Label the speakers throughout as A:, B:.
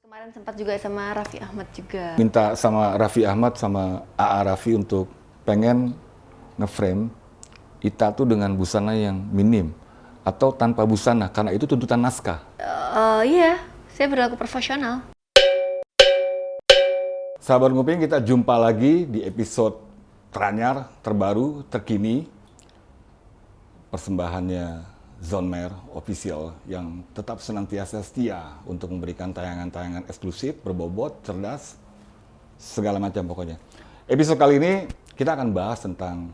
A: Kemarin sempat juga sama Raffi Ahmad juga.
B: Minta sama Raffi Ahmad sama AA Raffi untuk pengen ngeframe Ita tuh dengan busana yang minim atau tanpa busana karena itu tuntutan naskah.
A: Iya, saya berlaku profesional.
B: Sahabat Nguping, kita jumpa lagi di episode teranyar, terbaru, terkini. Persembahannya Zonmer Official yang tetap senantiasa setia untuk memberikan tayangan-tayangan eksklusif, berbobot, cerdas, segala macam pokoknya. Episode kali ini kita akan bahas tentang,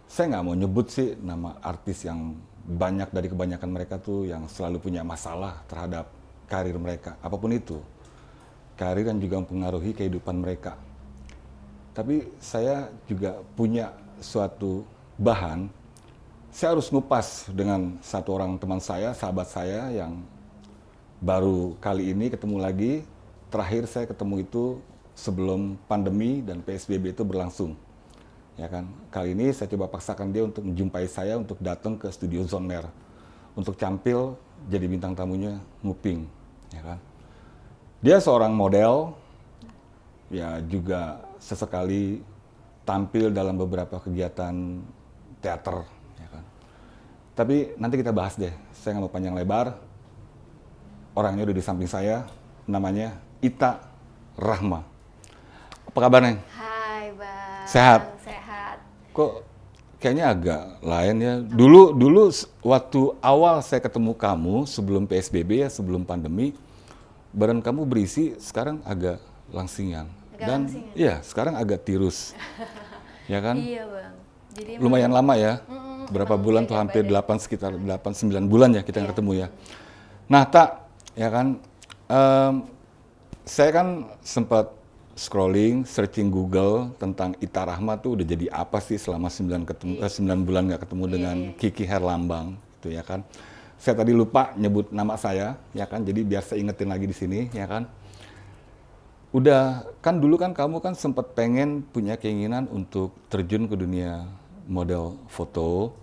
B: saya nggak mau nyebut sih nama artis yang banyak dari kebanyakan mereka tuh yang selalu punya masalah terhadap karir mereka, apapun itu. Karir yang juga mempengaruhi kehidupan mereka. Tapi saya juga punya suatu bahan. Saya harus ngupas dengan satu orang teman saya, sahabat saya yang baru kali ini ketemu lagi. Terakhir saya ketemu itu sebelum pandemi dan PSBB itu berlangsung. Ya kan? Kali ini saya coba paksakan dia untuk menjumpai saya untuk datang ke studio Zonmer untuk tampil jadi bintang tamunya Nguping, ya kan? Dia seorang model, ya juga sesekali tampil dalam beberapa kegiatan teater. Tapi nanti kita bahas deh, saya nggak mau panjang lebar. Orangnya udah di samping saya, namanya Ita Rahma. Apa kabar, Neng?
A: Hai Bang.
B: Sehat?
A: Sehat.
B: Kok kayaknya agak lain ya. Dulu waktu awal saya ketemu kamu, sebelum PSBB ya, sebelum pandemi, badan kamu berisi, sekarang agak langsingan. Dan
A: langsingan.
B: iya, sekarang agak tirus. Ya kan?
A: Iya Bang. Jadi
B: lumayan lama ya. Berapa bulan tuh, hampir 8, sekitar 8-9 bulan ya kita ketemu ya. Nah, ya kan, saya kan sempat scrolling, searching Google tentang Ita Rahma tuh udah jadi apa sih selama 9 bulan nggak ketemu dengan Kiki Herlambang, gitu ya kan. Saya tadi lupa nyebut nama saya, ya kan, jadi biar saya ingetin lagi di sini, ya kan. Udah, kan dulu kan kamu kan sempat pengen punya keinginan untuk terjun ke dunia model foto,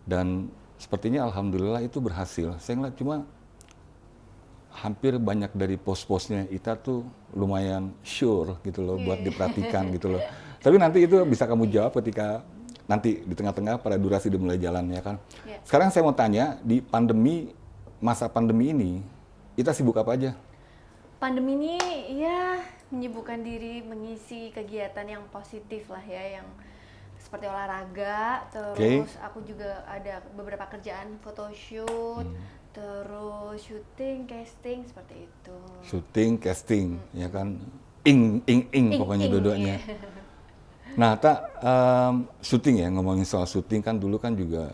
B: dan sepertinya alhamdulillah itu berhasil. Saya ngeliat cuma hampir banyak dari pos-posnya Ita tuh lumayan sure gitu loh, buat diperhatikan gitu loh. Tapi nanti itu bisa kamu jawab ketika nanti di tengah-tengah pada durasi udah mulai jalan, ya kan. Sekarang saya mau tanya, di masa pandemi ini Ita sibuk apa aja?
A: pandemi ini ya menyibukkan diri mengisi kegiatan yang positif lah ya, yang seperti olahraga, terus aku juga ada beberapa kerjaan photoshoot, terus syuting, casting, seperti itu.
B: Syuting, casting, ya kan, pokoknya dua-duanya.
A: Iya.
B: Nah, syuting ya, ngomongin soal syuting kan dulu kan juga,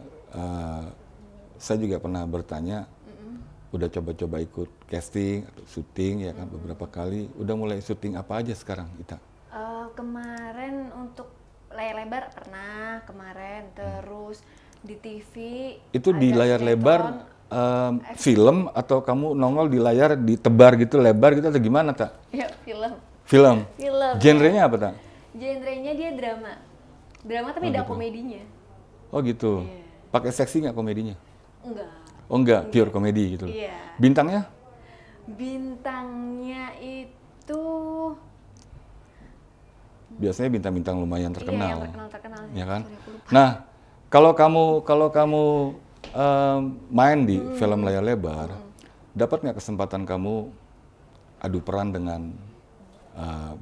B: saya juga pernah bertanya, udah coba-coba ikut casting atau syuting ya kan beberapa kali. Udah mulai syuting apa aja sekarang, Ita?
A: Kemarin untuk layar lebar pernah kemarin, terus di TV.
B: Itu di layar
A: sinetron,
B: lebar film atau kamu nongol di layar ditebar gitu, lebar gitu, atau gimana, Tak?
A: Ya, film.
B: Film.
A: Film.
B: Genrenya apa, Tak?
A: Genrenya dia drama. Drama tapi ada komedinya.
B: Oh gitu. Pakai seksi nggak komedinya?
A: Enggak.
B: Oh enggak, pure komedi gitu.
A: Iya.
B: Bintangnya?
A: Bintangnya itu
B: Biasanya bintang-bintang lumayan terkenal.
A: Iya, yang terkenal.
B: Ya kan?
A: Sorry, aku lupa.
B: Nah, kalau kamu main di film layar lebar, dapat nggak kesempatan kamu adu peran dengan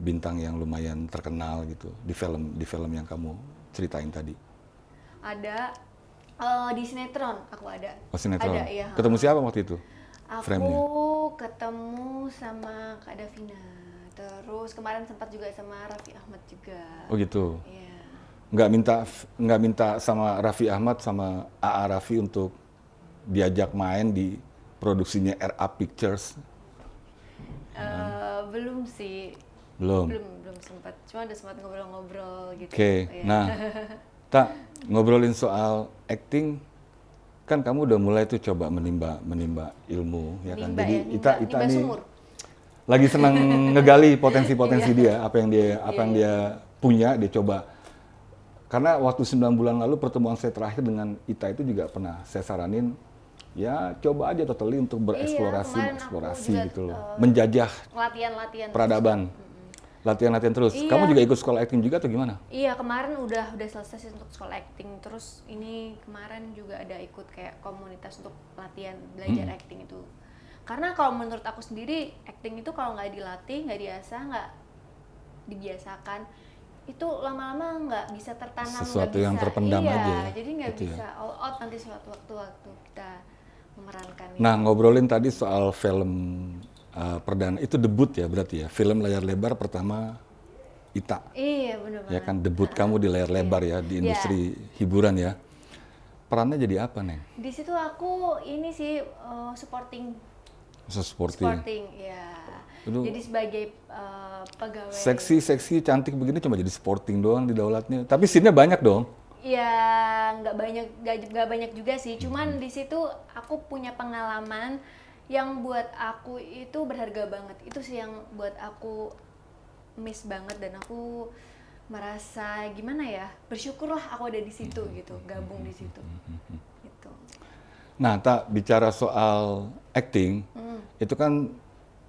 B: bintang yang lumayan terkenal gitu di film yang kamu ceritain tadi?
A: Ada di sinetron aku ada.
B: Oh, sinetron.
A: Ada, iya.
B: Ketemu siapa waktu itu?
A: Aku
B: Frame-nya?
A: ketemu sama Kak Davina. Terus kemarin sempat juga sama Raffi Ahmad juga.
B: Oh gitu.
A: Iya.
B: Nggak minta sama Raffi Ahmad sama AA Raffi untuk diajak main di produksinya RA Pictures?
A: Belum sih.
B: Belum.
A: Belum sempat. Cuma udah sempat ngobrol-ngobrol gitu.
B: Oke.
A: Iya.
B: Nah, ngobrolin soal acting, kan kamu udah mulai tuh coba menimba ilmu, ya kan?
A: Nimba
B: Jadi
A: ya,
B: Ita
A: nimba
B: nih
A: sumur.
B: lagi senang ngegali potensi-potensi dia, apa yang dia punya, dia coba. Karena waktu 9 bulan lalu pertemuan saya terakhir dengan Ita itu juga pernah saya saranin ya coba aja totally untuk bereksplorasi,
A: kemarin
B: mengeksplorasi
A: aku juga,
B: gitu loh, menjajah
A: latihan
B: peradaban, latihan-latihan terus.
A: Iya.
B: Kamu juga ikut sekolah acting juga atau gimana?
A: Iya, kemarin udah selesai sih untuk sekolah acting. Terus ini kemarin juga ada ikut kayak komunitas untuk latihan belajar acting itu. Karena kalau menurut aku sendiri, acting itu kalau nggak dilatih, nggak diasah, nggak dibiasakan, itu lama-lama nggak bisa tertanam,
B: Sesuatu
A: nggak
B: yang
A: bisa,
B: terpendam
A: iya,
B: aja ya,
A: jadi nggak
B: gitu ya.
A: bisa all out nanti suatu waktu kita memerankan.
B: Nah, ngobrolin tadi soal film perdana, itu debut ya berarti ya, film layar lebar pertama Ita.
A: Iya, bener banget.
B: Ya kan, debut kamu di layar lebar ya, di industri hiburan ya. Perannya jadi apa, Neng?
A: Di situ aku ini sih supporting, ya.
B: Itu
A: Jadi sebagai pegawai.
B: seksi, cantik begini cuma jadi sporting doang di daulatnya. Tapi scene-nya banyak dong.
A: Ya nggak banyak juga sih. Cuman di situ aku punya pengalaman yang buat aku itu berharga banget. Itu sih yang buat aku miss banget dan aku merasa gimana ya, bersyukurlah aku ada di situ gitu, gabung di situ. Gitu.
B: Nah, tak bicara soal acting, itu kan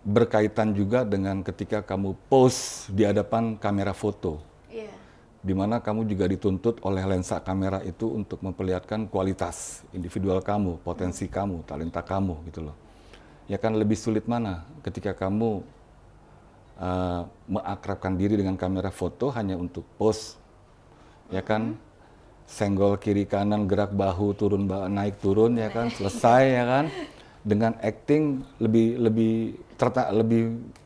B: berkaitan juga dengan ketika kamu pose di hadapan kamera foto.
A: Iya.
B: Di mana kamu juga dituntut oleh lensa kamera itu untuk memperlihatkan kualitas individual kamu, potensi kamu, talenta kamu gitu loh. Ya kan, lebih sulit mana ketika kamu mengakrabkan diri dengan kamera foto hanya untuk pose, ya kan, senggol kiri kanan, gerak bahu turun naik turun, ya kan, selesai, ya kan. Dengan acting lebih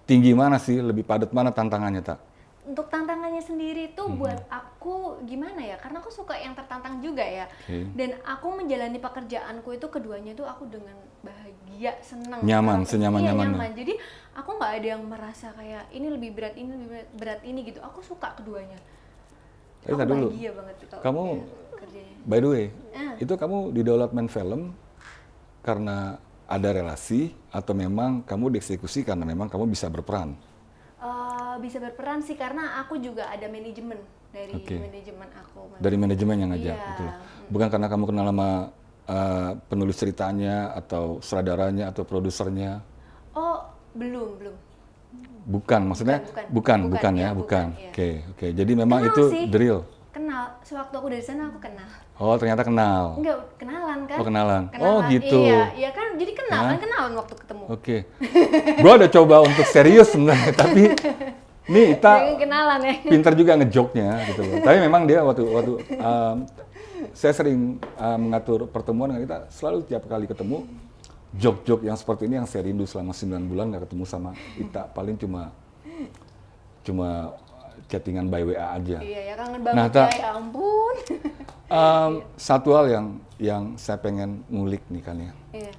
B: tinggi mana sih, lebih padat mana tantangannya, tak?
A: Untuk tantangannya sendiri itu buat aku gimana ya, karena aku suka yang tertantang juga ya. Dan aku menjalani pekerjaanku itu keduanya itu aku dengan bahagia, senang,
B: nyaman, senyaman-nyamannya.
A: Nyaman. Jadi aku nggak ada yang merasa kayak ini lebih berat, ini lebih berat ini gitu. Aku suka keduanya.
B: Tapi
A: aku
B: dulu,
A: bahagia banget kalau
B: kamu
A: kerjanya.
B: by the way, itu kamu di development film karena ada relasi atau memang kamu dieksekusi karena memang kamu bisa berperan?
A: Bisa berperan sih karena aku juga ada manajemen dari manajemen aku.
B: Dari manajemen yang ngajak,
A: Iya.
B: gitu loh. Bukan karena kamu kenal sama penulis ceritanya atau sutradaranya atau produsernya?
A: Oh, belum.
B: Bukan, maksudnya bukan ya. Oke. Jadi memang
A: Kenal
B: itu
A: sih.
B: the real.
A: Kenal, sewaktu aku dari sana aku kenal.
B: Oh, ternyata kenal.
A: Enggak, kenalan kan?
B: Oh, kenalan. Oh, gitu.
A: Iya kan, jadi kenalan waktu ketemu.
B: Oke. Gua udah coba untuk serius sebenarnya, tapi nih Ita
A: Kenalan ya.
B: pintar juga ngejoknya gitu loh. Tapi memang dia waktu saya sering mengatur pertemuan dengan Ita, selalu tiap kali ketemu jok-jok yang seperti ini yang saya rindu selama 9 bulan nggak ketemu sama Ita. Paling cuma chattingan by WA aja.
A: Iya ya, kangen banget ya ampun.
B: Satu hal yang saya pengen ngulik nih kan ya.
A: Iya.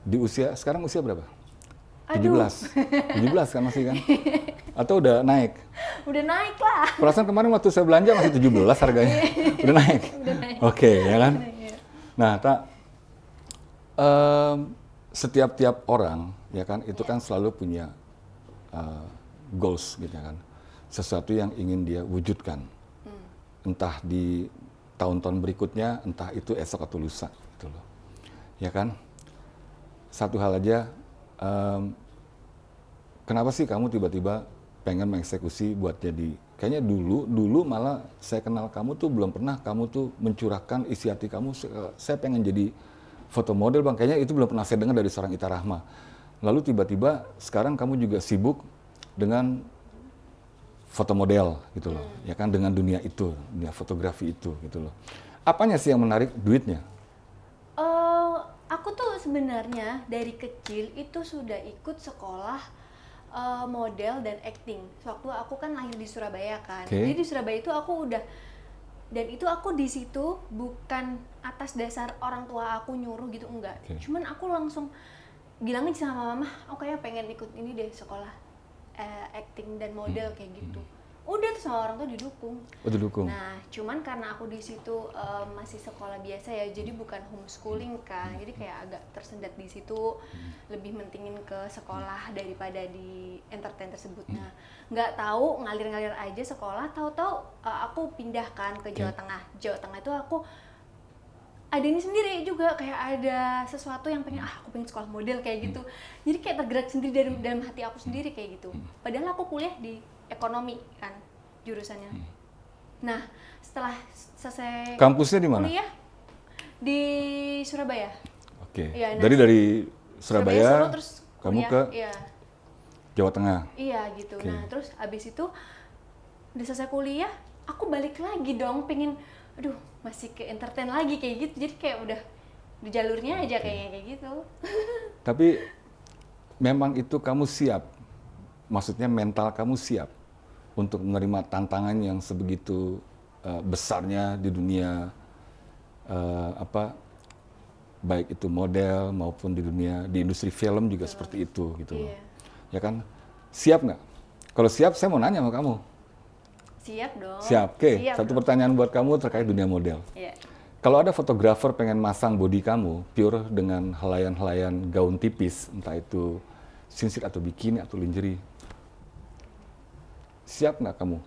B: Di sekarang usia berapa?
A: Aduh.
B: 17 kan masih kan? Atau udah naik?
A: Udah naik lah.
B: Perasaan kemarin waktu saya belanja masih 17 harganya. Udah naik?
A: Udah naik.
B: Oke, ya kan? Nah, setiap orang ya kan itu kan selalu punya goals gitu kan. Sesuatu yang ingin dia wujudkan. Entah di tahun-tahun berikutnya, entah itu esok atau lusa gitu loh. Ya kan? Satu hal aja, kenapa sih kamu tiba-tiba pengen mengeksekusi buat jadi, kayaknya dulu malah saya kenal kamu tuh belum pernah kamu tuh mencurahkan isi hati kamu, saya pengen jadi foto model bang, kayaknya itu belum pernah saya dengar dari seorang Ita Rahma. Lalu tiba-tiba sekarang kamu juga sibuk dengan foto model gitu loh, ya kan, dengan dunia dunia fotografi itu gitu loh. Apanya sih yang menarik? Duitnya?
A: Aku tuh sebenarnya dari kecil itu sudah ikut sekolah model dan acting. Waktu aku kan lahir di Surabaya kan, jadi di Surabaya itu aku udah, dan itu aku di situ bukan atas dasar orang tua aku nyuruh gitu, enggak. Cuman aku langsung bilang aja sama mama, aku kayak pengen ikut ini deh, sekolah acting dan model kayak gitu. Udah tuh sama orang tuh didukung.
B: Oh, didukung.
A: Nah, cuman karena aku di situ masih sekolah biasa ya, jadi bukan homeschooling kan, jadi kayak agak tersendat di situ, lebih mentingin ke sekolah daripada di entertain tersebut. Nah, nggak tahu ngalir-ngalir aja sekolah, tahu-tahu aku pindahkan ke Jawa Tengah. Jawa Tengah itu aku ada ini sendiri juga, kayak ada sesuatu yang pengen, aku pengen sekolah model kayak gitu. Jadi kayak tergerak sendiri dari dalam hati aku sendiri kayak gitu. Padahal aku kuliah di ekonomi kan jurusannya. Nah, setelah selesai
B: Kampusnya di mana?
A: kuliah di Surabaya.
B: Oke.
A: Iya, nah,
B: Dari Surabaya,
A: Solo, terus
B: kamu
A: kuliah,
B: ke
A: iya.
B: Jawa Tengah.
A: Iya gitu.
B: Oke.
A: Nah terus abis itu udah selesai kuliah, aku balik lagi dong, pengen, aduh masih ke entertain lagi kayak gitu. Jadi kayak udah di jalurnya aja kayak gitu.
B: Tapi memang itu kamu siap, maksudnya mental kamu siap untuk menerima tantangan yang sebegitu besarnya di dunia baik itu model maupun di industri film juga seperti itu gitu loh.
A: Iya.
B: Ya kan? Siap nggak? Kalau siap, saya mau nanya sama kamu.
A: Siap dong.
B: Siap. Oke,
A: Siap
B: satu
A: dong.
B: pertanyaan buat kamu terkait dunia model.
A: Iya.
B: Kalau ada fotografer pengen masang body kamu pure dengan helaian-helaian gaun tipis, entah itu singlet atau bikini atau lingerie, siap nggak kamu?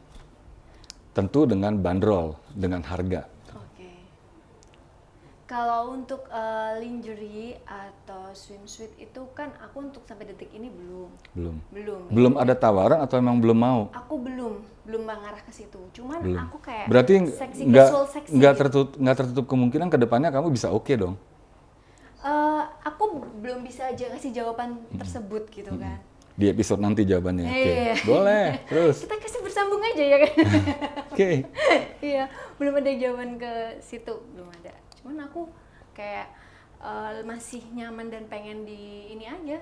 B: Tentu dengan bandrol, dengan harga.
A: Oke. Kalau untuk lingerie atau swimsuit itu kan aku untuk sampai detik ini belum.
B: Belum ada tawaran atau emang belum mau?
A: Aku belum mengarah ke situ. Cuman
B: Belum.
A: aku kayak
B: Berarti
A: seksi
B: nggak
A: casual seksi.
B: nggak tertutup kemungkinan ke depannya kamu bisa oke dong.
A: Aku belum bisa aja ngasih jawaban tersebut gitu kan.
B: Di episode nanti jawabannya. Oke.
A: Iya.
B: Boleh. Terus.
A: Kita kasih bersambung aja ya kan.
B: Oke.
A: Iya, belum ada jawaban ke situ, belum ada. Cuman aku kayak masih nyaman dan pengen di ini aja.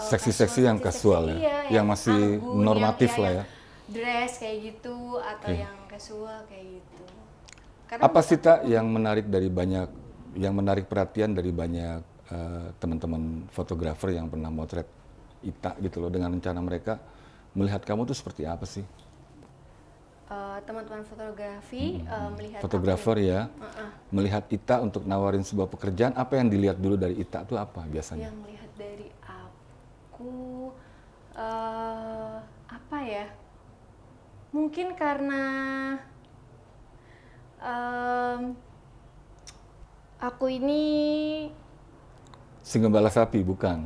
B: Seksi-seksi yang casual ya,
A: iya,
B: yang masih
A: anggun,
B: normatif
A: yang,
B: lah ya.
A: yang dress kayak gitu atau
B: Oke.
A: yang casual kayak gitu. Karena
B: Apa sih Tak yang menarik perhatian dari banyak teman-teman fotografer yang pernah motret Ita gitu loh, dengan rencana mereka melihat kamu tuh seperti apa sih?
A: teman-teman fotografi melihat
B: Fotografer
A: aku,
B: ya, melihat Ita untuk nawarin sebuah pekerjaan, apa yang dilihat dulu dari Ita tuh apa biasanya?
A: yang melihat dari aku apa ya? Mungkin karena aku ini
B: Singa bala sapi bukan?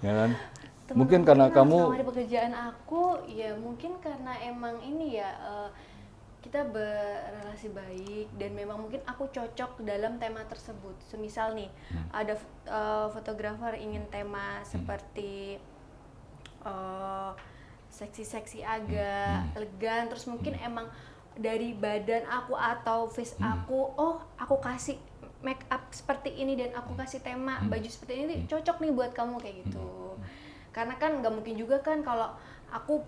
B: Ya kan?
A: teman
B: Mungkin
A: aku
B: karena
A: kenal
B: kamu
A: sama di pekerjaan aku, ya mungkin karena emang ini ya kita berrelasi baik dan memang mungkin aku cocok dalam tema tersebut. Semisal nih ada fotografer ingin tema seperti seksi-seksi agak elegan, terus mungkin emang dari badan aku atau face aku, oh aku kasih make up seperti ini dan aku kasih tema baju seperti ini cocok nih buat kamu kayak gitu. Karena kan nggak mungkin juga kan kalau aku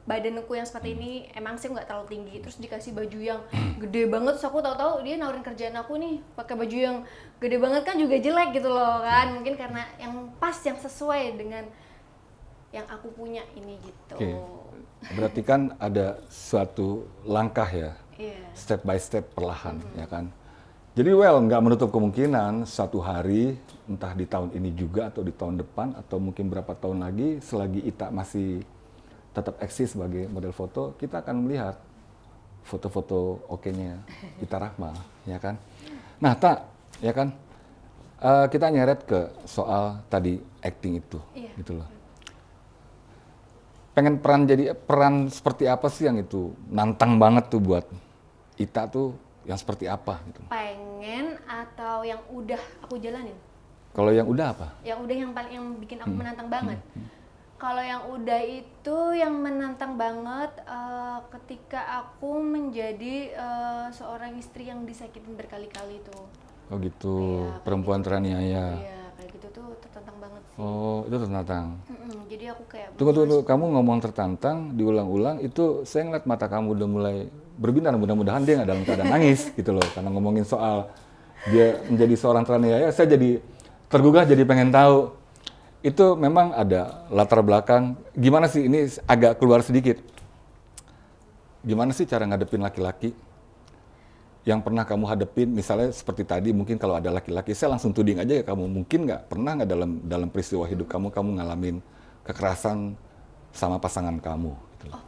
A: badanku yang seperti ini, emang sih nggak terlalu tinggi, terus dikasih baju yang gede banget, terus aku tahu-tahu dia nawarin kerjaan aku nih pakai baju yang gede banget kan juga jelek gitu loh kan. Mungkin karena yang pas, yang sesuai dengan yang aku punya ini gitu.
B: Oke. Berarti kan ada suatu langkah ya,
A: Iya.
B: step by step perlahan, ya kan? Jadi nggak menutup kemungkinan suatu hari, entah di tahun ini juga atau di tahun depan, atau mungkin berapa tahun lagi, selagi Ita masih tetap eksis sebagai model foto, kita akan melihat foto-foto oke-nya Ita Rahma, ya kan? Nah, Tak, ya kan? Kita nyeret ke soal tadi acting itu,
A: Iya.
B: gitu loh. Pengen peran seperti apa sih yang itu nantang banget tuh buat Ita tuh, yang seperti apa gitu?
A: Pengen atau yang udah aku jalanin?
B: Kalau yang udah apa?
A: Yang udah yang paling yang bikin aku menantang banget. Kalau yang udah itu yang menantang banget ketika aku menjadi seorang istri yang disakitin berkali-kali tuh.
B: Oh gitu,
A: Iya,
B: perempuan teraniaya.
A: Iya, kayak gitu tuh tertantang banget sih.
B: Oh, itu tertantang.
A: Jadi aku kayak
B: Tunggu, kamu ngomong tertantang, diulang-ulang, itu saya ngeliat mata kamu udah mulai berbinar, mudah-mudahan dia nggak dalam keadaan nangis gitu loh. Karena ngomongin soal dia menjadi seorang teraniaya, saya jadi tergugah, jadi pengen tahu. Itu memang ada latar belakang, gimana sih, ini agak keluar sedikit. Gimana sih cara ngadepin laki-laki yang pernah kamu hadepin, misalnya seperti tadi, mungkin kalau ada laki-laki, saya langsung tuding aja ya kamu, mungkin pernah nggak dalam peristiwa hidup kamu ngalamin kekerasan sama pasangan kamu? Gitu loh.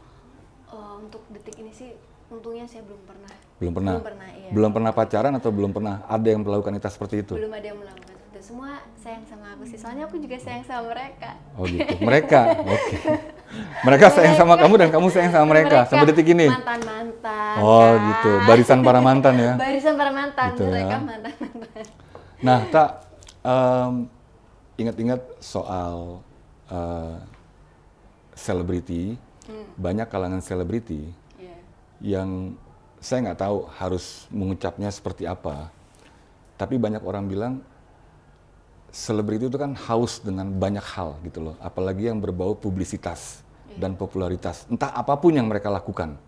A: untuk detik ini sih Untungnya saya belum pernah.
B: Belum pernah.
A: Iya.
B: Belum pernah pacaran atau belum pernah ada yang melakukan itu seperti itu?
A: Belum ada yang melakukan itu. Semua sayang sama aku sih. Soalnya aku juga sayang sama mereka.
B: Oh gitu. Mereka. Oke. Mereka sayang sama kamu dan kamu sayang sama mereka sampai detik ini.
A: Mantan-mantan.
B: Oh
A: kan?
B: gitu. Barisan para mantan ya.
A: Barisan para mantan.
B: Gitu
A: mereka
B: ya.
A: mantan-mantan.
B: Nah, tak ingat-ingat soal selebriti. Banyak kalangan selebriti
A: Yeah.
B: yang saya nggak tahu harus mengucapnya seperti apa. Tapi banyak orang bilang selebriti itu kan haus dengan banyak hal gitu loh. Apalagi yang berbau publisitas dan popularitas. Entah apapun yang mereka lakukan,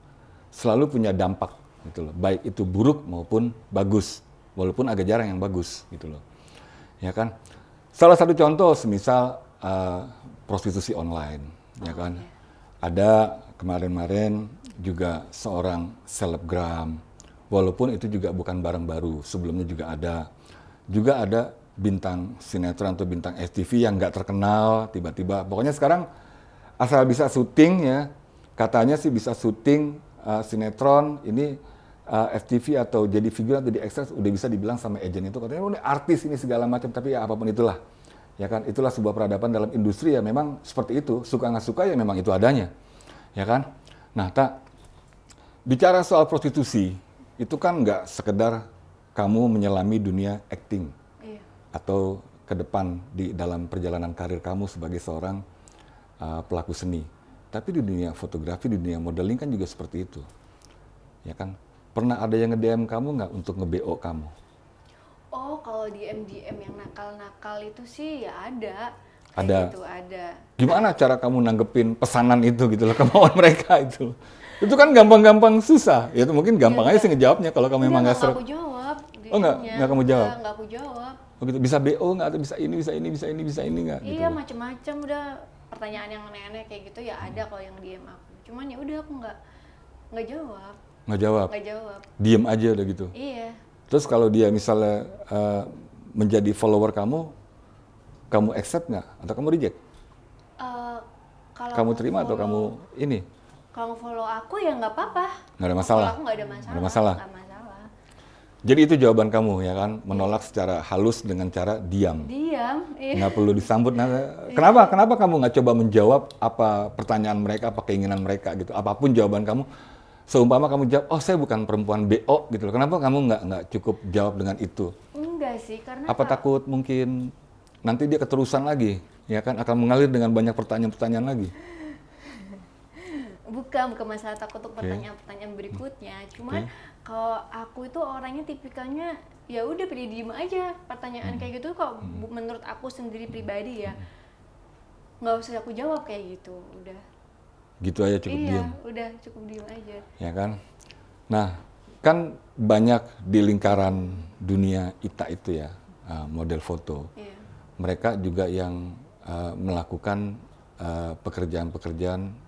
B: selalu punya dampak gitu loh. Baik itu buruk maupun bagus. Walaupun agak jarang yang bagus gitu loh. Ya kan? Salah satu contoh semisal prostitusi online, ya kan?
A: Okay.
B: Ada kemarin-kemarin juga seorang selebgram, walaupun itu juga bukan barang baru, sebelumnya juga ada bintang sinetron atau bintang FTV yang nggak terkenal, tiba-tiba, pokoknya sekarang asal bisa syuting ya, katanya sih bisa syuting sinetron, ini FTV atau jadi figuran atau di ekstras udah bisa dibilang sama agent itu, katanya udah artis ini segala macam, tapi ya apapun itulah. Ya kan, itulah sebuah peradaban dalam industri ya memang seperti itu, suka nggak suka ya memang itu adanya, ya kan. Nah, bicara soal prostitusi, itu kan nggak sekedar kamu menyelami dunia acting, atau ke depan di dalam perjalanan karir kamu sebagai seorang pelaku seni. Tapi di dunia fotografi, di dunia modeling kan juga seperti itu, ya kan. Pernah ada yang nge-DM kamu nggak untuk nge-BO kamu?
A: Oh, kalau DM yang nakal-nakal itu sih ya ada.
B: Ada.
A: Gitu, ada.
B: Gimana cara kamu nanggepin pesanan itu gitu loh, kemauan mereka itu? Itu kan gampang-gampang susah. Ya itu mungkin gampang aja sih ngejawabnya kalau kamu memang nggak
A: Nggak aku jawab.
B: Oh nggak kamu jawab?
A: Nggak aku jawab.
B: Oh gitu, bisa BO nggak atau bisa ini nggak?
A: Iya, gitu. Macem-macem udah pertanyaan yang aneh-aneh kayak gitu ya ada kalau yang DM aku. Cuman ya udah aku nggak jawab.
B: Nggak jawab?
A: Nggak jawab.
B: Diem aja udah gitu?
A: Iya.
B: Terus kalau dia misalnya menjadi follower kamu accept nggak? Atau kamu reject?
A: Kalau
B: kamu terima atau kamu ini?
A: Kalau follow aku ya nggak apa-apa.
B: Nggak ada masalah?
A: Kalau aku nggak ada masalah.
B: Nggak ada masalah?
A: Nggak masalah.
B: Jadi itu jawaban kamu ya kan? Menolak secara halus dengan cara diam?
A: Diam, iya.
B: Nggak perlu disambut. Nah, kenapa kamu nggak coba menjawab apa pertanyaan mereka, apa keinginan mereka gitu? Apapun jawaban kamu, seumpama kamu jawab, oh saya bukan perempuan BO gitu loh. Kenapa kamu nggak cukup jawab dengan itu?
A: Enggak sih, karena
B: apa takut mungkin nanti dia keterusan lagi, ya kan? Akan mengalir dengan banyak pertanyaan-pertanyaan lagi.
A: Bukan masalah takut untuk pertanyaan-pertanyaan berikutnya. Cuman kalau aku itu orangnya tipikalnya ya udah pilih diem aja. Pertanyaan kayak gitu kok menurut aku sendiri pribadi ya nggak usah aku jawab kayak gitu, udah.
B: Gitu aja cukup diem.
A: Iya, udah cukup diem aja.
B: Ya kan? Nah, kan banyak di lingkaran dunia ITA itu ya, model foto.
A: Iya.
B: Mereka juga yang melakukan pekerjaan-pekerjaan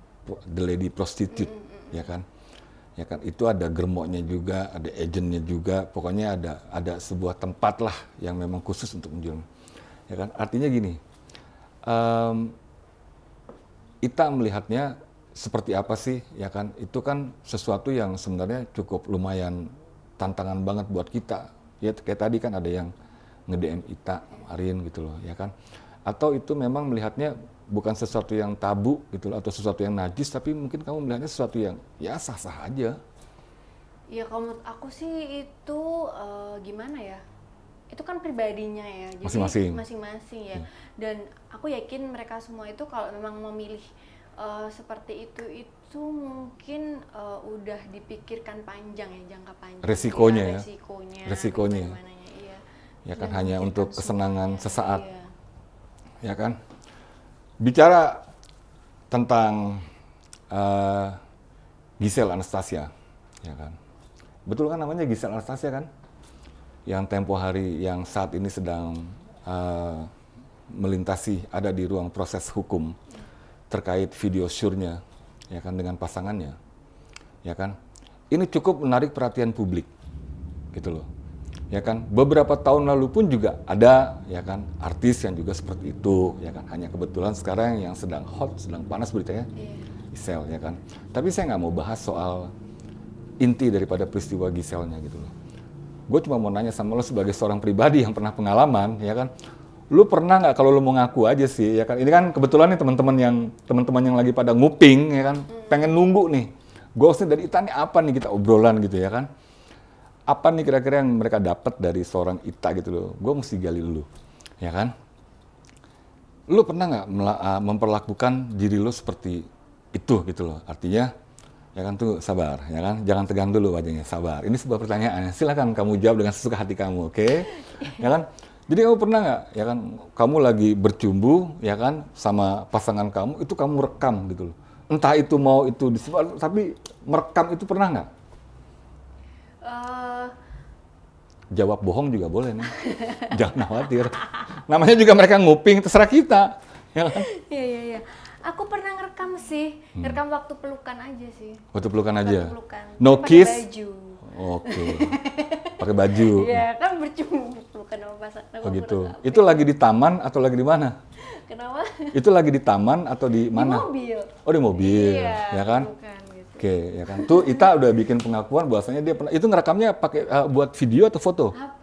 B: the lady prostitute, ya kan? Ya kan, itu ada germoknya juga, ada agentnya juga, pokoknya ada sebuah tempat lah yang memang khusus untuk menjual. Ya kan? Artinya gini, ITA melihatnya seperti apa sih, ya kan? Itu kan sesuatu yang sebenarnya cukup lumayan tantangan banget buat kita. Ya kayak tadi kan ada yang nge-DM ITA kemarin gitu loh, ya kan? Atau itu memang melihatnya bukan sesuatu yang tabu gitu loh, atau sesuatu yang najis, tapi mungkin kamu melihatnya sesuatu yang ya sah-sah aja.
A: Ya kalau menurut aku sih itu gimana ya? Itu kan pribadinya ya. Jadi masing-masing ya. Dan aku yakin mereka semua itu kalau memang memilih seperti itu mungkin udah dipikirkan panjang ya, jangka panjang.
B: Resikonya ya.
A: Resikonya. Iya.
B: Ya kan, hanya untuk kesenangan sesaat.
A: Iya.
B: Ya kan? Bicara tentang Giselle Anastasia, ya kan? Betul kan namanya Giselle Anastasia kan? Yang tempo hari, yang saat ini sedang melintasi, ada di ruang proses hukum terkait video syurnya, ya kan, dengan pasangannya, ya kan? Ini cukup menarik perhatian publik, gitu loh. Ya kan, beberapa tahun lalu pun juga ada, ya kan, artis yang juga seperti itu, ya kan. Hanya kebetulan sekarang yang sedang hot, sedang panas beritanya, Giselle, ya kan. Tapi saya nggak mau bahas soal inti daripada peristiwa Giselle-nya gitu loh. Gue cuma mau nanya sama lo sebagai seorang pribadi yang pernah pengalaman, ya kan? Lu pernah nggak, kalau lu mau ngaku aja sih, ya kan? Ini kan kebetulan nih teman-teman yang lagi pada nguping, ya kan? Pengen nunggu nih. Goalsnya dari Ita nih apa nih, kita obrolan gitu ya kan? Apa nih kira-kira yang mereka dapat dari seorang Ita gitu loh? Gue mesti gali dulu, ya kan? Lu pernah nggak memperlakukan diri lu seperti itu gitu loh? Artinya, ya kan, tuh sabar, ya kan? Jangan tegang dulu wajahnya, sabar. Ini sebuah pertanyaan, silakan kamu jawab dengan sesuka hati kamu, oke? Ya kan? Jadi kamu pernah nggak, ya kan, kamu lagi bercumbu, ya kan, sama pasangan kamu, itu kamu rekam gitu loh. Entah itu mau itu disebar, tapi merekam itu pernah nggak? Jawab bohong juga boleh nih, jangan khawatir. Namanya juga mereka nguping, terserah kita, ya kan?
A: Iya. Aku pernah ngerekam sih, ngerekam waktu pelukan aja sih.
B: Waktu pelukan aja?
A: Waktu pelukan.
B: No
A: Pakai
B: kiss?
A: baju.
B: Oke. Pakai baju.
A: Iya, kan bercumbu pelukan sama pasangan.
B: Oh gitu. Itu lagi di taman atau lagi di mana?
A: Kenapa?
B: Itu lagi di taman atau di mana?
A: Di mobil.
B: Oh, di mobil,
A: Iya,
B: ya kan?
A: pelukan gitu.
B: Oke, ya kan. Tuh Ita udah bikin pengakuan bahwasanya dia pernah. Itu ngerekamnya pakai buat video atau foto?
A: HP.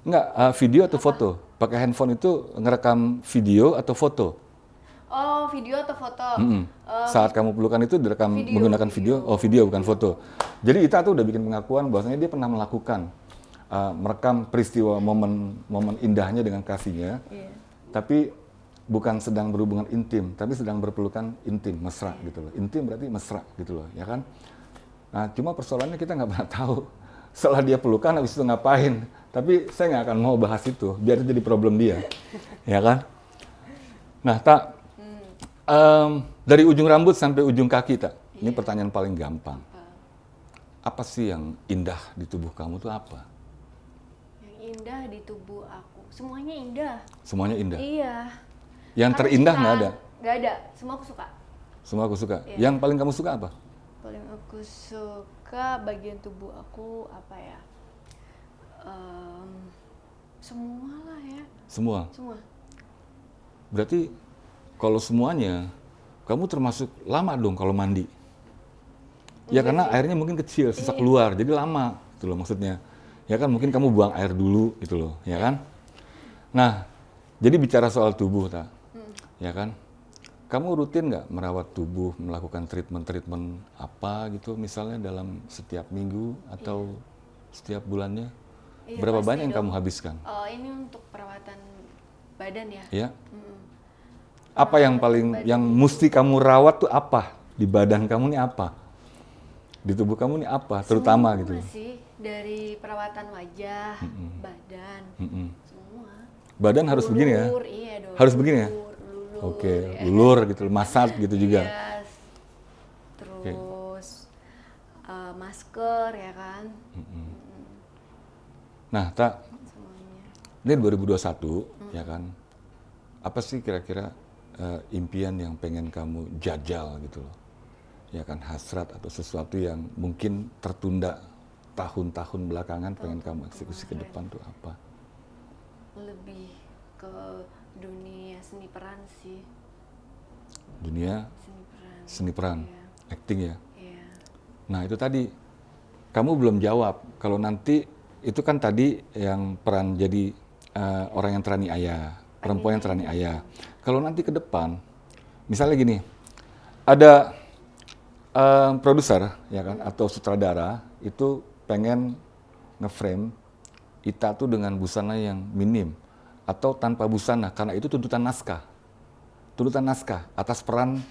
B: Enggak, video atau foto? Pakai handphone itu ngerekam video atau foto?
A: Oh, video atau foto?
B: Saat kamu pelukan itu direkam menggunakan video. Oh, video bukan foto. Jadi Ita tuh udah bikin pengakuan bahwasanya dia pernah melakukan merekam peristiwa momen indahnya dengan kasihnya.
A: Iya.
B: Tapi bukan sedang berhubungan intim, tapi sedang berpelukan intim, mesra gitu loh. Intim berarti mesra gitu loh, ya kan? Nah, cuma persoalannya kita nggak pernah tahu setelah dia pelukan habis itu ngapain. Tapi saya nggak akan mau bahas itu, biar itu jadi problem dia, ya kan? Nah, Tak, dari ujung rambut sampai ujung kaki, Tak, ini pertanyaan paling gampang. Apa sih yang indah di tubuh kamu tuh apa?
A: Yang indah di tubuh aku, semuanya indah.
B: Semuanya indah.
A: Iya.
B: Yang
A: Karena
B: terindah
A: kita-
B: nggak ada?
A: Nggak ada, semua aku suka.
B: Semua aku suka.
A: Iya.
B: Yang paling kamu suka apa?
A: Paling aku suka bagian tubuh aku apa ya? Semua lah ya.
B: Semua.
A: Semua.
B: Berarti kalau semuanya, kamu termasuk lama dong kalau mandi. Ya karena airnya mungkin kecil, susah keluar, jadi lama gitu loh maksudnya. Ya kan mungkin kamu buang air dulu gitu loh, ya kan? Nah, jadi bicara soal tubuh, Tak, ya kan? Kamu rutin nggak merawat tubuh, melakukan treatment apa gitu, misalnya dalam setiap minggu atau setiap bulannya?
A: Iya,
B: Berapa
A: pasti
B: banyak yang
A: dong.
B: kamu habiskan?
A: Ini untuk perawatan badan ya.
B: Ya. Apa yang paling, yang mesti kamu rawat tuh apa? Di badan kamu nih apa? Di tubuh kamu nih apa? Terutama
A: Semua
B: gitu.
A: sih, dari perawatan wajah, badan, semua.
B: Badan harus begini ya?
A: Lulur, iya dong.
B: Harus begini ya?
A: Lulur,
B: Oke,
A: ya.
B: ulur gitu, massage gitu juga.
A: Yes. Terus masker ya kan,
B: Nah, Tak,
A: semuanya.
B: ini 2021 ya kan? Apa sih kira-kira impian yang pengen kamu jajal gitu loh? Ya kan, hasrat atau sesuatu yang mungkin tertunda tahun-tahun belakangan pengen kamu eksekusi ke depan tuh apa?
A: Lebih ke dunia seni peran sih.
B: Dunia
A: Seni peran.
B: seni peran,
A: Iya.
B: acting ya?
A: Iya.
B: Nah itu tadi, kamu belum jawab. Kalau nanti, itu kan tadi yang peran jadi orang yang terani ayah, perempuan yang terani ayah. Kalau nanti ke depan, misalnya gini, ada produser ya kan, atau sutradara itu pengen ngeframe Ita tuh dengan busana yang minim atau tanpa busana, karena itu tuntutan naskah atas peran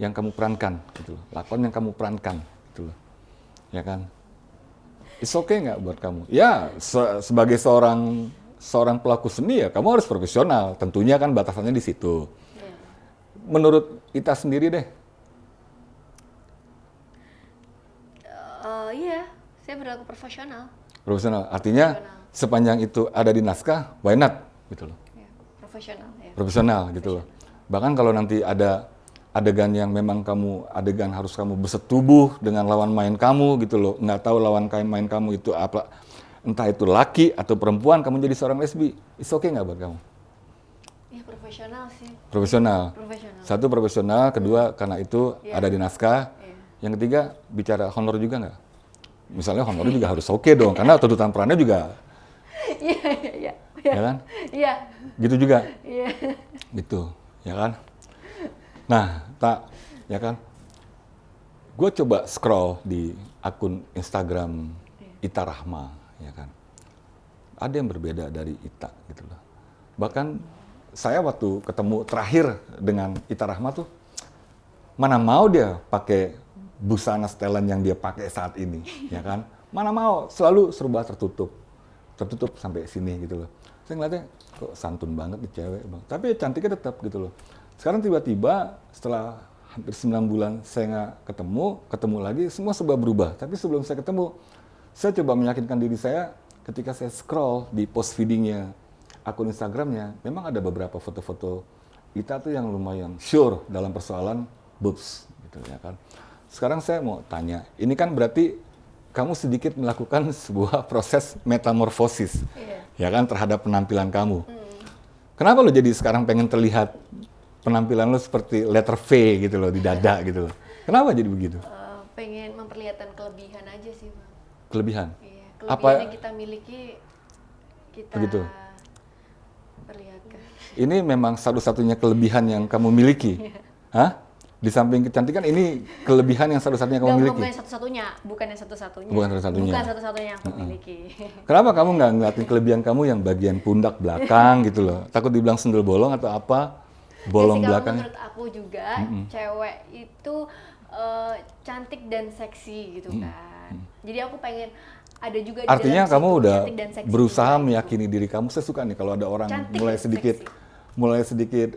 B: yang kamu perankan, gitu loh. Lakon yang kamu perankan, gitu loh. Ya kan? It's okay nggak buat kamu? Ya, sebagai seorang pelaku seni ya, kamu harus profesional. Tentunya kan batasannya di situ.
A: Iya.
B: Menurut Ita sendiri deh.
A: Iya, saya berlaku profesional.
B: Profesional, artinya sepanjang itu ada di naskah, why not? Gitu loh.
A: Ya, profesional ya.
B: Profesional, gitu loh. Bahkan kalau nanti ada adegan yang memang adegan harus kamu bersetubuh dengan lawan main kamu gitu loh, nggak tahu lawan main kamu itu apa, entah itu laki atau perempuan, kamu jadi seorang lesbi, it's okay nggak buat kamu?
A: Iya, profesional sih.
B: Profesional.
A: Profesional.
B: Satu profesional, kedua karena itu
A: Iya.
B: ada di naskah,
A: Iya.
B: yang ketiga bicara honor juga nggak? misalnya honornya juga harus oke dong, karena tuntutan perannya juga,
A: Iya.
B: ya kan?
A: Iya.
B: Gitu juga,
A: Iya.
B: gitu, ya kan? Nah, tak, ya kan? Gue coba scroll di akun Instagram Ita Rahma, ya kan? Ada yang berbeda dari Ita, gitu loh. Bahkan saya waktu ketemu terakhir dengan Ita Rahma tuh, mana mau dia pakai busana setelan yang dia pakai saat ini, ya kan? Mana mau, selalu serba tertutup sampai sini gitu loh. Saya ngeliatnya kok santun banget nih cewek, bang. Tapi cantiknya tetap gitu loh. Sekarang tiba-tiba setelah hampir 9 bulan saya nggak ketemu lagi, semua serba berubah. Tapi sebelum saya ketemu, saya coba meyakinkan diri saya ketika saya scroll di post feedingnya akun Instagramnya, memang ada beberapa foto-foto Ita tuh yang lumayan sure dalam persoalan boobs, gitu ya kan. Sekarang saya mau tanya, ini kan berarti kamu sedikit melakukan sebuah proses metamorfosis, ya kan, terhadap penampilan kamu. Kenapa lo jadi sekarang pengen terlihat penampilan lo seperti letter V gitu loh, di dada gitu loh. Kenapa jadi begitu?
A: Pengen memperlihatkan kelebihan aja sih, Bang.
B: Kelebihan?
A: Iya, kelebihan
B: Apa?
A: yang kita miliki, kita
B: Begitu.
A: perlihatkan.
B: Ini memang satu-satunya kelebihan yang kamu miliki? Hah? Di samping kecantikan, ini kelebihan yang satu-satunya kamu miliki?
A: Bukan satu-satunya, bukan yang satu-satunya.
B: Bukan satu-satunya.
A: Bukan satu-satunya yang aku miliki.
B: Kenapa kamu nggak ngeliatin kelebihan kamu yang bagian pundak belakang gitu loh? Takut dibilang sendal bolong atau apa? Bolong
A: Ya sih, kalau
B: belakang?
A: menurut aku juga, cewek itu cantik dan seksi gitu kan. Jadi aku pengen ada juga di
B: Artinya
A: dalam
B: kamu
A: situ,
B: udah
A: cantik dan seksi
B: berusaha
A: juga.
B: meyakini diri kamu. Saya suka nih kalau ada orang
A: Cantik
B: mulai
A: dan
B: sedikit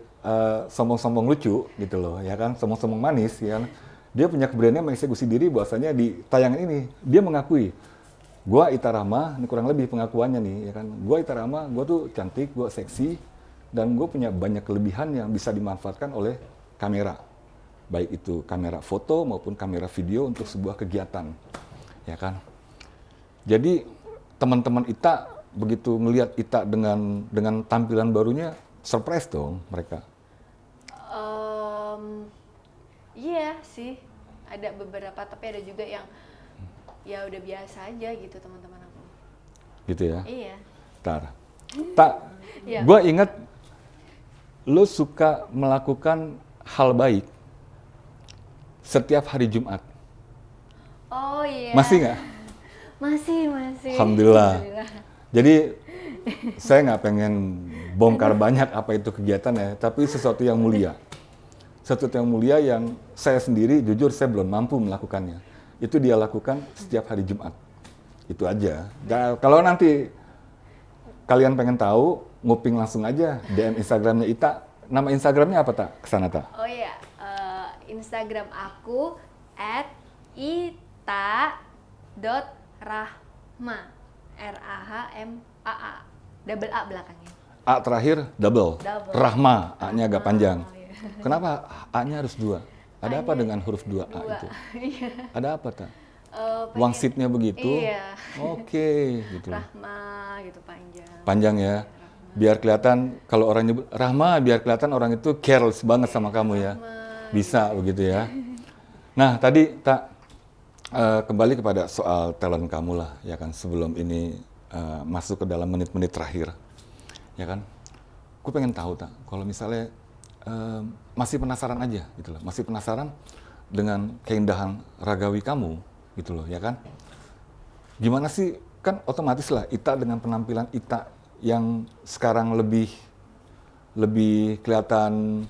B: sombong-sombong lucu gitu loh, ya kan, sombong-sombong manis, ya kan. Dia punya keberanian mengeksekusi diri, bahwasanya di tayangan ini dia mengakui, gua Ita Rahma, ini kurang lebih pengakuannya nih, ya kan. Gua Ita Rahma, gua tuh cantik, gua seksi, dan gue punya banyak kelebihan yang bisa dimanfaatkan oleh kamera, baik itu kamera foto maupun kamera video untuk sebuah kegiatan, ya kan. Jadi teman-teman Ita begitu melihat Ita dengan tampilan barunya, surprise dong mereka.
A: Iya sih, ada beberapa, tapi ada juga yang ya udah biasa aja gitu teman-teman aku.
B: Gitu ya.
A: Iya.
B: Tak,
A: Iya.
B: gue ingat lo suka melakukan hal baik setiap hari Jumat.
A: Oh iya.
B: Masih nggak?
A: Masih.
B: Alhamdulillah. Jadi saya nggak pengen bongkar banyak apa itu kegiatan ya, tapi sesuatu yang mulia. Sesuatu yang mulia yang saya sendiri, jujur saya belum mampu melakukannya. Itu dia lakukan setiap hari Jumat. Itu aja. Dan kalau nanti kalian pengen tahu, nguping langsung aja DM Instagramnya Ita. Nama Instagramnya apa, Tak? Kesana, Tak?
A: Oh iya, Instagram aku @ita.rahma, RAHMAA, double A belakangnya.
B: A terakhir double. Rahma, A-nya agak panjang.
A: Oh, iya.
B: Kenapa A-nya harus 2? Ada apa dengan huruf 2A itu?
A: Iya.
B: Ada apa, Tak?
A: Pengen-
B: Wangsitnya begitu?
A: Iya.
B: Oke, gitu.
A: Rahma gitu panjang.
B: Panjang ya. Biar kelihatan, kalau orang nyebut Rahma, biar kelihatan orang itu cares banget sama kamu ya. Bisa begitu ya. Nah, tadi Tak, kembali kepada soal talent kamu lah, ya kan, sebelum ini masuk ke dalam menit-menit terakhir. Ya kan? Gue pengen tahu, Tak, kalau misalnya masih penasaran aja gitu loh. Masih penasaran dengan keindahan ragawi kamu gitu loh, ya kan? Gimana sih, kan otomatis lah Ita dengan penampilan Ita yang sekarang lebih kelihatan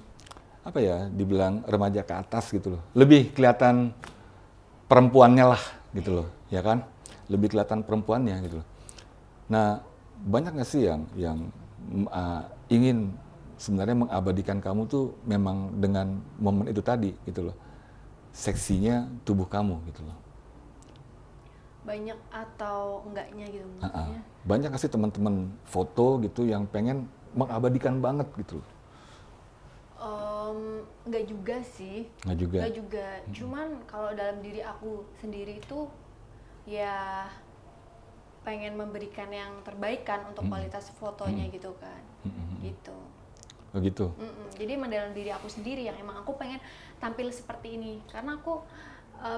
B: apa ya, dibilang remaja ke atas gitu loh. Lebih kelihatan perempuannya lah gitu loh, ya kan? Lebih kelihatan perempuannya gitu loh. Nah, banyak nggak sih yang ingin sebenarnya mengabadikan kamu tuh memang dengan momen itu tadi gitu loh. Seksinya tubuh kamu gitu loh.
A: Banyak atau enggaknya gitu maksudnya?
B: Banyak nggak sih teman-teman foto gitu yang pengen mengabadikan banget gitu loh?
A: Enggak juga sih.
B: Nggak juga.
A: Enggak juga. Cuman kalau dalam diri aku sendiri itu ya pengen memberikan yang terbaik kan untuk kualitas fotonya gitu kan. Gitu.
B: Begitu.
A: Jadi dalam diri aku sendiri yang emang aku pengen tampil seperti ini, karena aku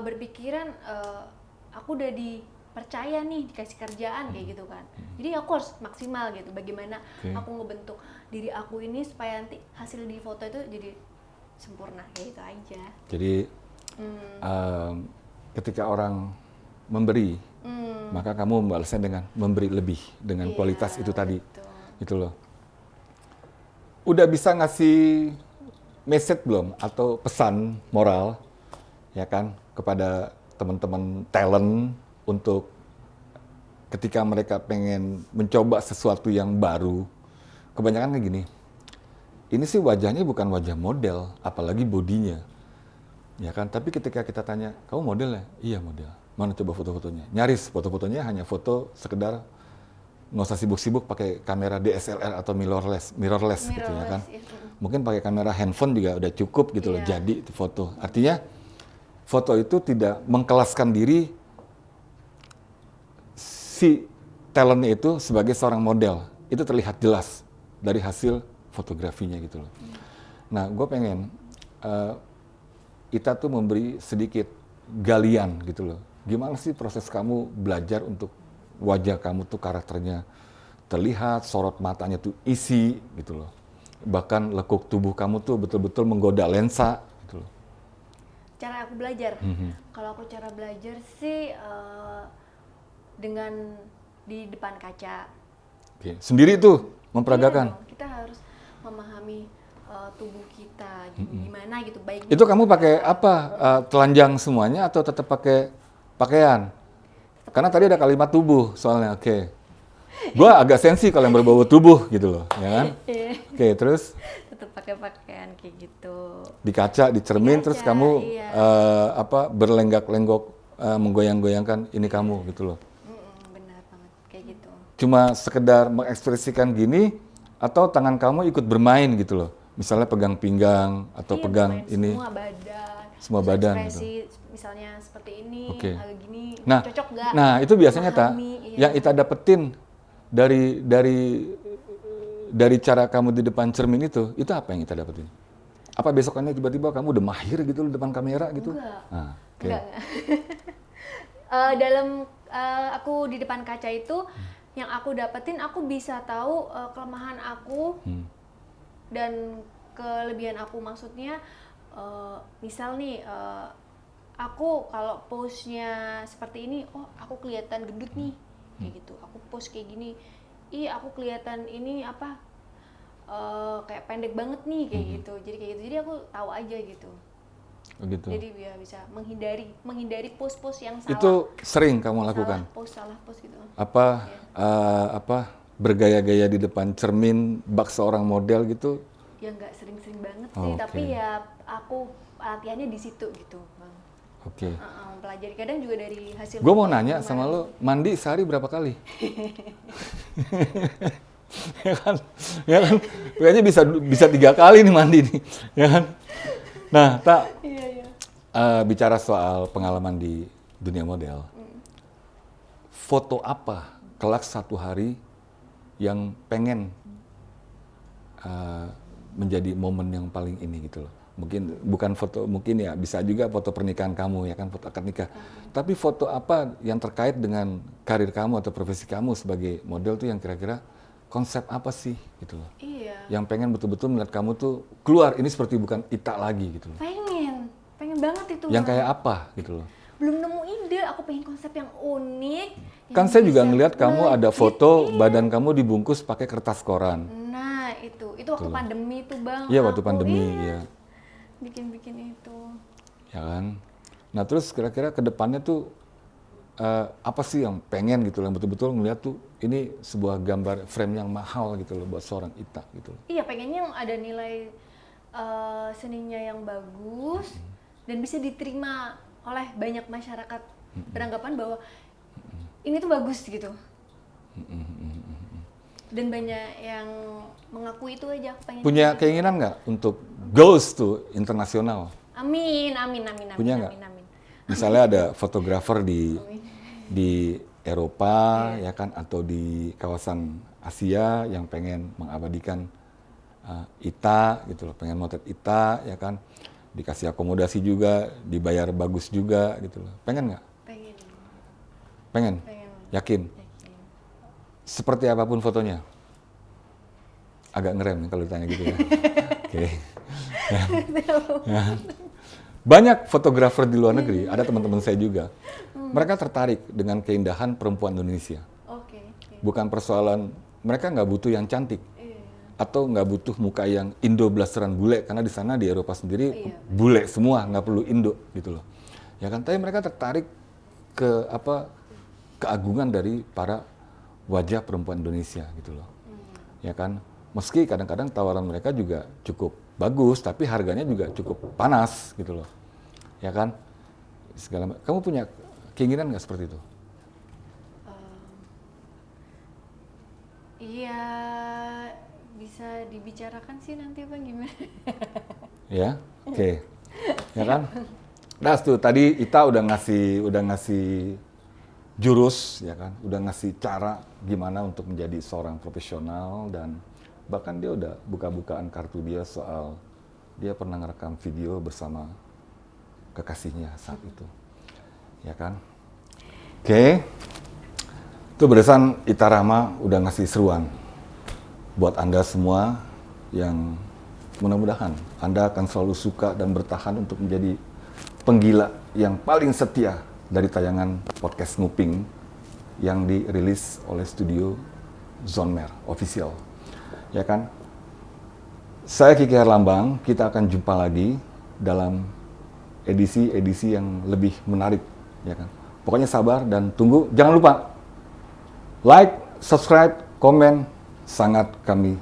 A: berpikiran aku udah dipercaya nih, dikasih kerjaan kayak gitu kan. Jadi aku harus maksimal gitu. Bagaimana aku ngebentuk diri aku ini supaya nanti hasil di foto itu jadi sempurna kayak gitu aja.
B: Jadi ketika orang memberi, maka kamu membalasnya dengan memberi lebih dengan kualitas itu tadi, gitu loh. Udah bisa ngasih message belum atau pesan moral, ya kan, kepada teman-teman talent untuk ketika mereka pengen mencoba sesuatu yang baru, kebanyakan kayak gini. Ini sih wajahnya bukan wajah model, apalagi bodinya. Ya kan, tapi ketika kita tanya, kamu model ya? Iya model. Mana coba foto-fotonya? Nyaris foto-fotonya hanya foto sekedar nggak usah sibuk-sibuk pakai kamera DSLR atau mirrorless gitu ya kan. Mungkin pakai kamera handphone juga udah cukup gitu loh, jadi itu foto. Artinya foto itu tidak mengkelaskan diri si talentnya itu sebagai seorang model. Itu terlihat jelas dari hasil fotografinya gitu loh. Nah, gue pengen kita tuh memberi sedikit galian gitu loh. Gimana sih proses kamu belajar untuk wajah kamu tuh karakternya terlihat, sorot matanya tuh isi gitu loh. Bahkan lekuk tubuh kamu tuh betul-betul menggoda lensa gitu loh.
A: Cara aku belajar? Kalau aku cara belajar sih dengan di depan kaca.
B: Oke. Sendiri tuh memperagakan?
A: Iya, kita harus memahami tubuh kita gimana gitu baiknya.
B: Itu kamu pakai apa? Telanjang semuanya atau tetap pakai pakaian? Karena tadi ada kalimat tubuh soalnya, oke. Gua agak sensi kalau yang berbau tubuh gitu loh, ya kan? Oke, terus?
A: Tetap pakai pakaian kayak gitu.
B: Di kaca, di cermin, terus kamu berlenggak-lenggok, menggoyang-goyangkan ini kamu gitu loh.
A: Benar banget, kayak gitu.
B: Cuma sekedar mengekspresikan gini, atau tangan kamu ikut bermain gitu loh. Misalnya pegang pinggang, atau pegang ini.
A: Semua badan.
B: Semua badan
A: ekspresi, gitu. Misalnya seperti ini, agak gini,
B: nah,
A: cocok nggak?
B: Nah, itu biasanya yang Ita dapetin dari cara kamu di depan cermin itu apa yang Ita dapetin? Apa besokannya tiba-tiba kamu udah mahir gitu di depan kamera gitu?
A: Enggak.
B: Nah,
A: Enggak. Aku di depan kaca itu, yang aku dapetin, aku bisa tahu kelemahan aku dan kelebihan aku. Maksudnya, misal nih, aku kalau pose-nya seperti ini, oh aku kelihatan gendut nih, kayak gitu. Aku pose kayak gini, aku kelihatan ini kayak pendek banget nih, kayak gitu. Jadi aku tahu aja gitu.
B: Begitu.
A: Jadi ya bisa menghindari pose-pose yang salah.
B: Itu sering kamu lakukan?
A: Salah pose gitu.
B: Bergaya-gaya di depan cermin bak seorang model gitu?
A: Ya nggak sering-sering banget sih, tapi ya aku latihannya di situ gitu, Bang.
B: Oke.
A: Pelajari kadang juga dari hasil.
B: Gue mau nanya sama lo, mandi sehari berapa kali? Ya kan? Kayaknya bisa 3 kali nih mandi nih, ya kan? Nah, bicara soal pengalaman di dunia model, foto apa kelak satu hari yang pengen menjadi momen yang paling ini gitu loh. Mungkin bukan foto, mungkin ya bisa juga foto pernikahan kamu ya kan, foto akad nikah. Tapi foto apa yang terkait dengan karir kamu atau profesi kamu sebagai model tuh yang kira-kira konsep apa sih gitu loh.
A: Iya.
B: Yang pengen betul-betul melihat kamu tuh keluar, ini seperti bukan Ita lagi gitu loh.
A: Pengen banget itu.
B: Yang kayak apa gitu loh.
A: Belum nemu ide, aku pengen konsep yang unik.
B: Kan saya juga ngelihat kamu ada foto badan kamu dibungkus pakai kertas koran.
A: Nah, itu waktu pandemi tuh, Bang.
B: Iya, waktu pandemi ya.
A: Bikin itu.
B: Ya kan. Nah, terus kira-kira ke depannya tuh apa sih yang pengen gitu loh, yang betul-betul ngelihat tuh ini sebuah gambar frame yang mahal gitu loh buat seorang Ita gitu loh.
A: Iya, pengennya yang ada nilai seninya yang bagus dan bisa diterima oleh banyak masyarakat, beranggapan bahwa ini tuh bagus gitu. Dan banyak yang mengakui itu aja. Aku pengen.
B: Punya keinginan nggak untuk goes to internasional?
A: Amin.
B: Punya nggak? Misalnya ada fotografer di Eropa ya kan, atau di kawasan Asia yang pengen mengabadikan Ita gitu loh, pengen motret Ita ya kan, dikasih akomodasi juga, dibayar bagus juga gitu loh. Pengen nggak?
A: Pengen.
B: Pengen?
A: Pengen.
B: Yakin?
A: Yakin.
B: Seperti apapun fotonya? Agak ngerem kalau ditanya gitu ya. Oke. Ya. Banyak fotografer di luar negeri, ada teman-teman saya juga. Mereka tertarik dengan keindahan perempuan Indonesia.
A: Oke.
B: Bukan persoalan, mereka nggak butuh yang cantik.
A: Iya.
B: Atau nggak butuh muka yang Indo blasteran bule, karena di sana di Eropa sendiri
A: Iya.
B: bule semua, nggak perlu Indo gitu loh. Ya kan, tapi mereka tertarik ke keagungan dari para wajah perempuan Indonesia gitu loh. Ya kan, meski kadang-kadang tawaran mereka juga cukup bagus, tapi harganya juga cukup panas gitu loh. Ya kan, kamu punya keinginan nggak seperti itu?
A: Iya, bisa dibicarakan sih nanti Bang gimana?
B: Ya, oke. Ya kan? Nah, tuh tadi Ita udah ngasih jurus, ya kan? Udah ngasih cara gimana untuk menjadi seorang profesional, dan bahkan dia udah buka-bukaan kartu dia soal dia pernah ngerekam video bersama kekasihnya saat itu. Ya kan? Oke. Itu berdasarkan Ita Rahma udah ngasih seruan buat Anda semua yang mudah-mudahan Anda akan selalu suka dan bertahan untuk menjadi penggila yang paling setia dari tayangan podcast Nguping yang dirilis oleh studio Zonmer Official. Ya kan? Saya Kiki Herlambang, kita akan jumpa lagi dalam edisi-edisi yang lebih menarik, ya kan? Pokoknya sabar dan tunggu. Jangan lupa like, subscribe, komen, sangat kami